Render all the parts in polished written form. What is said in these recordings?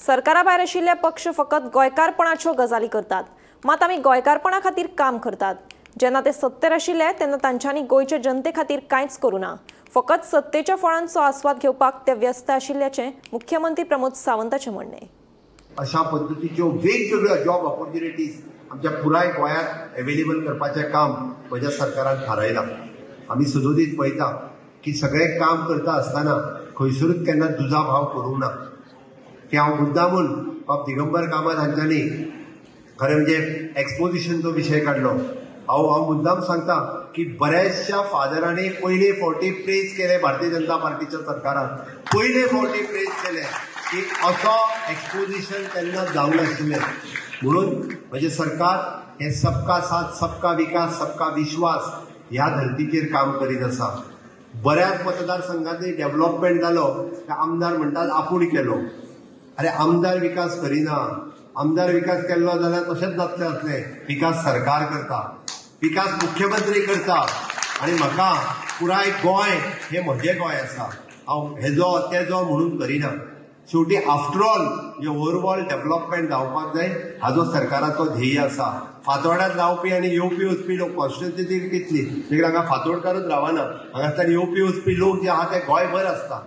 सरकारा भायर आशिल्ले पक्ष फकत गोंयकारपणाच्यो गजाली करतात, मात आमी गोंयकारपणा खातीर काम करतात। जेन्ना ते सत्तेर आशिल्ले तेन्ना तांच्यांनी गोंयचे जनते खातीर कांयच करूं ना। फकत सत्तेच्या फळांचो आस्वाद घेवपाक ते व्यस्त आशिल्ल्याचें मुख्यमंत्री प्रमोद सावंताचें म्हणणें। अशा पद्धतीच्यो वेगवेगळ्यो जॉब ऑपॉर्च्युनिटीज आमच्या पुराय गोंयांत अवेलेबल करपाचें काम म्हज्या सरकारान थारायलां। आमी सदोदीत पळयता की सगळें काम करता आसतना खंयसरूच केन्ना दुजाभाव करूंक ना। की हांव मुद्दामून बाब दिगंबर कामत हांच्यांनी खरें म्हणजे एक्सपोजिशनचो विशय काडलो। हांव मुद्दाम सांगता की बऱ्याचशा फादरांनी पयले फावटी प्रेज केले भारतीय जनता पार्टीच्या सरकारान, पयले फावटी प्रेज केले की असो एक्सपोजिशन केन्ना जावंक नाशिल्लें। म्हणून म्हजें सरकार हे सबका साथ सबका विकास सबका विश्वास ह्या धर्तीचेर काम करीत आसा। बऱ्याच मतदारसंघांनी डेव्हलपमेंट जालो ते आमदार म्हणटात आपूण केलो। अरे आमदार विकास करिना, आमदार विकास केल्लो जाल्यार तशेंच जातलें आसलें। विकास सरकार करता, विकास मुख्यमंत्री करता आनी म्हाका पुराय गोंय हे म्हजें गोंय आसा। हांव हेजो तेजो म्हणून करिना। शेवटी आफ्टर ऑल जे ओवरऑल डेव्हलपमेंट जावपाक जाय हाजो सरकाराचो ध्येय आसा। फातोर्ड्यांत रावपी आनी येवपी वचपी लोक कॉन्स्टिट्युएन्सी कितली, देखीक हांगा फातोर्डकारूच रावना, हांगासर येवपी वचपी लोक जे आहा ते गोंयभर आसता।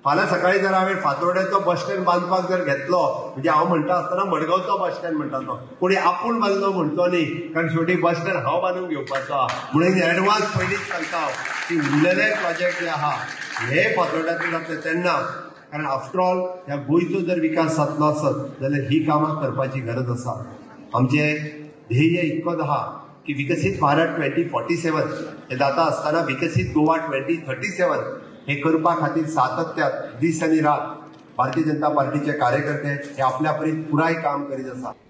फाल्यां सकाळी जर हांवें फातोर्ड्याचो बस स्टँड बांदपाक जर घेतलो म्हणजे हांव म्हणटा आसतना मडगांवचो बस स्टँड म्हणटा तो कोणी आपूण बांदलो म्हणचो न्ही, कारण शेवटी बस स्टँड हांव बांदून घेवपाचो आहा। म्हणून एडवान्स पयलींच सांगता की उरलेले प्रोजेक्ट जे आहा हे फातोर्ड्यांतून जातले तेन्ना, कारण आफ्टर ऑल ह्या गोंयचो जर विकास जातलो आसत जाल्यार ही कामां करपाची गरज आसा। आमचें ध्येय इतकोच आहा की विकसीत भारत 2047 हे जाता आसतना विकसीत गोवा 2037 हे करपा खातीर सातत्यात दीस आनी रात भारतीय जनता पार्टीचे कार्यकर्ते हे आपल्या परीन पुराय काम करीत आसा।